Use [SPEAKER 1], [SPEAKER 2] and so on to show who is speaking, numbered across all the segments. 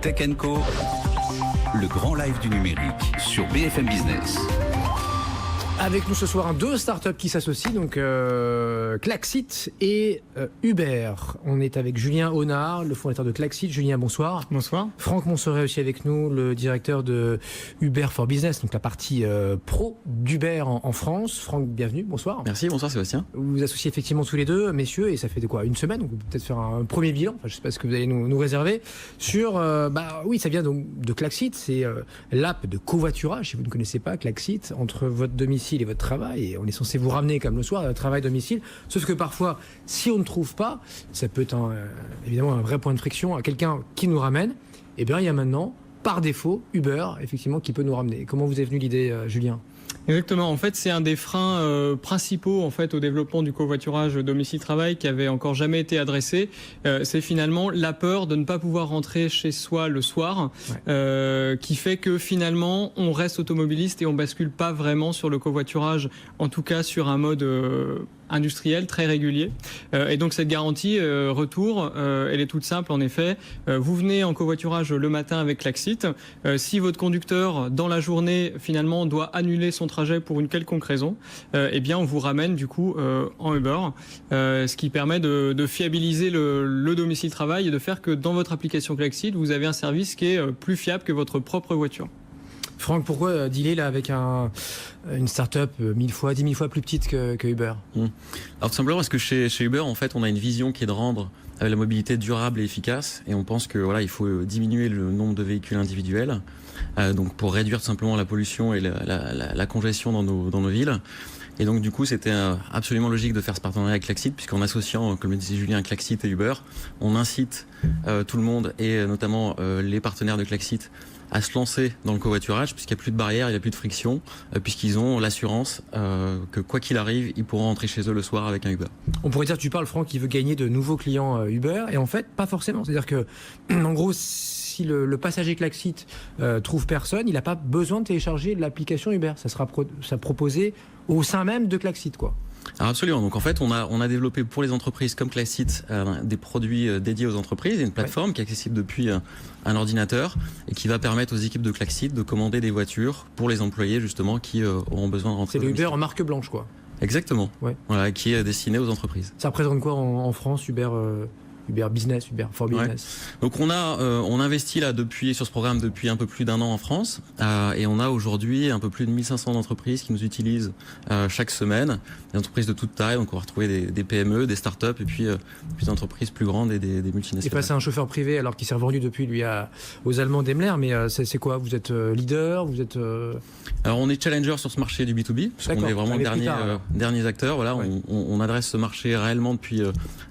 [SPEAKER 1] Tech & Co, le grand live du numérique sur BFM Business.
[SPEAKER 2] Avec nous ce soir, deux startups qui s'associent, donc Klaxit et Uber. On est avec Julien Honard, le fondateur de Klaxit. Julien, bonsoir.
[SPEAKER 3] Bonsoir.
[SPEAKER 2] Franck Monsoret aussi avec nous, le directeur de Uber for Business, donc la partie pro d'Uber en France. Franck, bienvenue, bonsoir.
[SPEAKER 4] Merci, bonsoir Sébastien.
[SPEAKER 2] Vous vous associez effectivement tous les deux, messieurs, et ça fait de quoi, une semaine, donc vous pouvez peut-être faire un premier bilan, enfin, je ne sais pas ce que vous allez nous réserver, sur, oui, ça vient donc de Klaxit, c'est l'app de covoiturage, si vous ne connaissez pas Klaxit, entre votre domicile et votre travail, et on est censé vous ramener comme le soir, travail-domicile, sauf que parfois, si on ne trouve pas, ça peut être évidemment un vrai point de friction à quelqu'un qui nous ramène, et bien il y a maintenant, par défaut, Uber, effectivement, qui peut nous ramener. Comment vous est venue l'idée, Julien ?
[SPEAKER 3] Exactement. En fait, c'est un des freins principaux en fait au développement du covoiturage domicile-travail qui avait encore jamais été adressé. C'est finalement la peur de ne pas pouvoir rentrer chez soi le soir, qui fait que finalement on reste automobiliste et on bascule pas vraiment sur le covoiturage, en tout cas sur un mode industriel très régulier. Et donc cette garantie retour, elle est toute simple en effet. Vous venez en covoiturage le matin avec Klaxit. Si votre conducteur dans la journée finalement doit annuler son trajet pour une quelconque raison, eh bien on vous ramène du coup en Uber, ce qui permet de fiabiliser le domicile travail et de faire que dans votre application Klaxit, vous avez un service qui est plus fiable que votre propre voiture.
[SPEAKER 2] Franck, pourquoi dealer là avec une start-up 10 000 fois plus petite que Uber ?
[SPEAKER 4] Alors tout simplement parce que chez Uber, en fait, on a une vision qui est de rendre la mobilité durable et efficace, et on pense que voilà, il faut diminuer le nombre de véhicules individuels, donc pour réduire tout simplement la pollution et la congestion dans nos villes. Et donc du coup, c'était absolument logique de faire ce partenariat avec Klaxit, puisqu'en associant, comme le disait Julien, Klaxit et Uber, on incite tout le monde, et notamment les partenaires de Klaxit, à se lancer dans le covoiturage, puisqu'il n'y a plus de barrières, il n'y a plus de friction, puisqu'ils ont l'assurance que quoi qu'il arrive, ils pourront rentrer chez eux le soir avec un Uber.
[SPEAKER 2] On pourrait dire, tu parles Franck, qui veut gagner de nouveaux clients Uber, et en fait, pas forcément. C'est-à-dire que, en gros, si le passager Klaxit trouve personne, il n'a pas besoin de télécharger l'application Uber. Ça sera proposé au sein même de Klaxit, quoi.
[SPEAKER 4] Alors absolument. Donc en fait, on a développé pour les entreprises comme Klaxit des produits dédiés aux entreprises, et une plateforme qui est accessible depuis un ordinateur et qui va permettre aux équipes de Klaxit de commander des voitures pour les employés justement qui auront besoin de rentrer.
[SPEAKER 2] C'est le Uber en marque blanche, quoi.
[SPEAKER 4] Exactement.
[SPEAKER 2] Ouais.
[SPEAKER 4] Voilà, qui est destiné aux entreprises.
[SPEAKER 2] Ça représente quoi en France, Uber Business, Uber for Business?
[SPEAKER 4] Ouais. Donc on investit là sur ce programme depuis un peu plus d'1 an en France, et on a aujourd'hui un peu plus de 1500 entreprises qui nous utilisent chaque semaine, des entreprises de toute taille, donc on va retrouver des PME, des startups, et puis des entreprises plus grandes et des multinationales.
[SPEAKER 2] Et passer un chauffeur privé alors qu'il s'est revendu depuis lui aux Allemands Daimler, mais c'est quoi? Vous êtes leader, vous êtes
[SPEAKER 4] Alors on est challenger sur ce marché du B2B, parce qu'on est vraiment derniers acteurs. Voilà, ouais. On adresse ce marché réellement depuis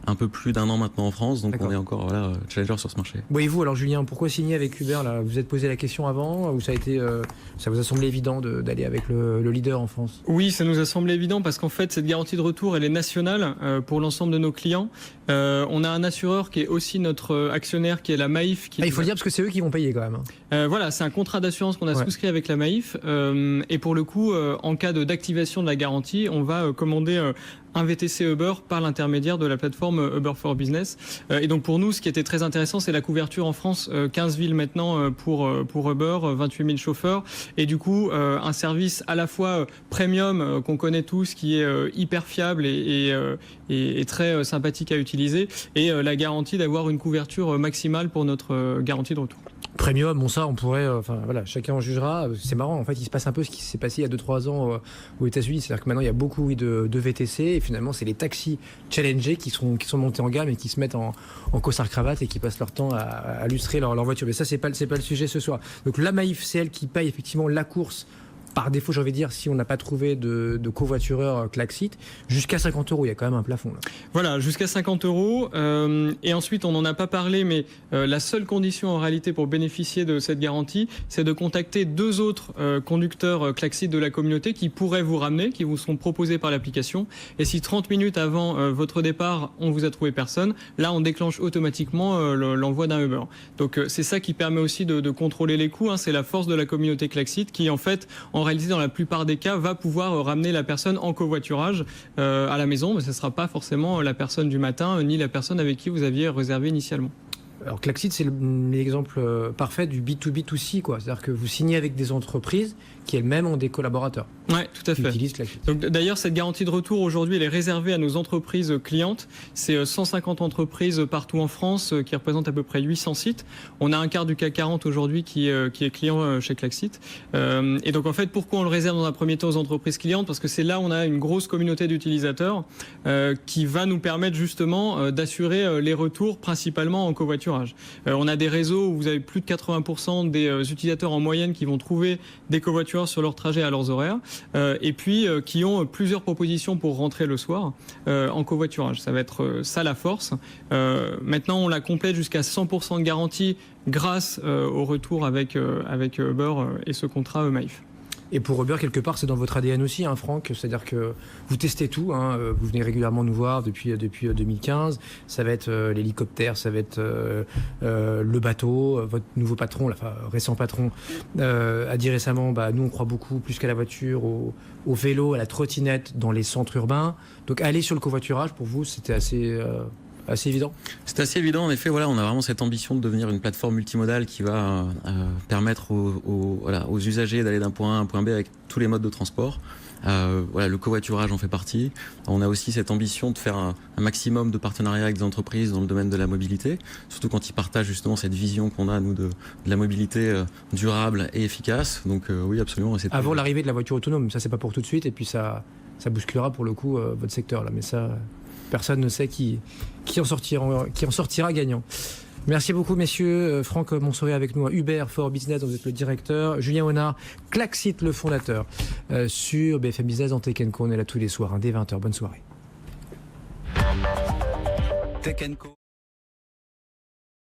[SPEAKER 4] un peu plus d'1 an maintenant en France. Donc on est encore challenger sur ce marché.
[SPEAKER 2] Bon, et vous alors Julien, pourquoi signer avec Uber là? Vous vous êtes posé la question avant, ou ça vous a semblé évident d'aller avec le leader en France?
[SPEAKER 3] Oui, ça nous a semblé évident parce qu'en fait cette garantie de retour elle est nationale pour l'ensemble de nos clients. On a un assureur qui est aussi notre actionnaire, qui est la Maif.
[SPEAKER 2] Il faut le dire parce que c'est eux qui vont payer quand même.
[SPEAKER 3] Voilà, c'est un contrat d'assurance qu'on a souscrit avec la Maif, et pour le coup, en cas d'activation de la garantie, on va commander un VTC Uber par l'intermédiaire de la plateforme Uber for Business. Et donc pour nous, ce qui était très intéressant, c'est la couverture en France, 15 villes maintenant pour Uber, 28 000 chauffeurs, et du coup un service à la fois premium qu'on connaît tous, qui est hyper fiable et très sympathique à utiliser, et la garantie d'avoir une couverture maximale pour notre garantie de retour.
[SPEAKER 2] Premium, bon ça on pourrait, voilà, chacun en jugera. C'est marrant, en fait il se passe un peu ce qui s'est passé il y a 2-3 ans aux États-Unis, c'est-à-dire que maintenant il y a beaucoup de VTC, et finalement c'est les taxis challengés qui sont montés en gamme et qui se mettent en costard-cravate et qui passent leur temps à illustrer leur voiture. Mais ça c'est pas le sujet ce soir. Donc la Maif, c'est elle qui paye effectivement la course. Par défaut, j'ai envie de dire, si on n'a pas trouvé de covoitureur Klaxit, jusqu'à 50 €, il y a quand même un plafond. Là.
[SPEAKER 3] Voilà, jusqu'à 50 €. Et ensuite, on n'en a pas parlé, mais la seule condition en réalité pour bénéficier de cette garantie, c'est de contacter 2 autres conducteurs Klaxit de la communauté qui pourraient vous ramener, qui vous seront proposés par l'application. Et si 30 minutes avant votre départ, on vous a trouvé personne, là, on déclenche automatiquement l'envoi d'un Uber. Donc, c'est ça qui permet aussi de contrôler les coûts. C'est la force de la communauté Klaxit qui, en fait, en réalité, dans la plupart des cas, va pouvoir ramener la personne en covoiturage à la maison, mais ce ne sera pas forcément la personne du matin, ni la personne avec qui vous aviez réservé initialement.
[SPEAKER 2] Alors Klaxit, c'est l'exemple parfait du B2B2C, quoi. C'est-à-dire que vous signez avec des entreprises qui elles-mêmes ont des collaborateurs.
[SPEAKER 3] Oui, tout à
[SPEAKER 2] qui
[SPEAKER 3] fait.
[SPEAKER 2] utilisent Klaxit.
[SPEAKER 3] Donc, d'ailleurs, cette garantie de retour, aujourd'hui, elle est réservée à nos entreprises clientes. C'est 150 entreprises partout en France qui représentent à peu près 800 sites. On a un quart du CAC 40 aujourd'hui qui est client chez Klaxit. Et donc, en fait, pourquoi on le réserve dans un premier temps aux entreprises clientes? Parce que c'est là où on a une grosse communauté d'utilisateurs qui va nous permettre justement d'assurer les retours principalement en covoiturage. On a des réseaux où vous avez plus de 80% des utilisateurs en moyenne qui vont trouver des covoitureurs sur leur trajet à leurs horaires et puis qui ont plusieurs propositions pour rentrer le soir en covoiturage. Ça va être ça la force. Maintenant, on la complète jusqu'à 100% de garantie grâce au retour avec Uber et ce contrat Maïf.
[SPEAKER 2] Et pour Uber, quelque part, c'est dans votre ADN aussi, hein, Franck. C'est-à-dire que vous testez tout. Hein, vous venez régulièrement nous voir depuis 2015. Ça va être l'hélicoptère, ça va être le bateau. Votre nouveau patron, enfin récent patron, a dit récemment, nous on croit beaucoup plus qu'à la voiture, au vélo, à la trottinette dans les centres urbains. Donc aller sur le covoiturage, pour vous, c'était assez évident.
[SPEAKER 4] C'est assez évident, en effet. Voilà, on a vraiment cette ambition de devenir une plateforme multimodale qui va permettre aux usagers d'aller d'un point A à un point B avec tous les modes de transport. Le covoiturage en fait partie. On a aussi cette ambition de faire un maximum de partenariats avec des entreprises dans le domaine de la mobilité, surtout quand ils partagent justement cette vision qu'on a, nous, de la mobilité durable et efficace. Donc oui, absolument.
[SPEAKER 2] Avant l'arrivée de la voiture autonome, ça c'est pas pour tout de suite, et puis ça bousculera pour le coup votre secteur là, mais ça... Personne ne sait qui en sortira gagnant. Merci beaucoup, messieurs. Franck Monsoret avec nous à Uber for Business, dont vous êtes le directeur. Julien Honard, Klaxit, le fondateur, sur BFM Business en Tech & Co. On est là tous les soirs, dès 20h. Bonne soirée.
[SPEAKER 1] Tech & Co.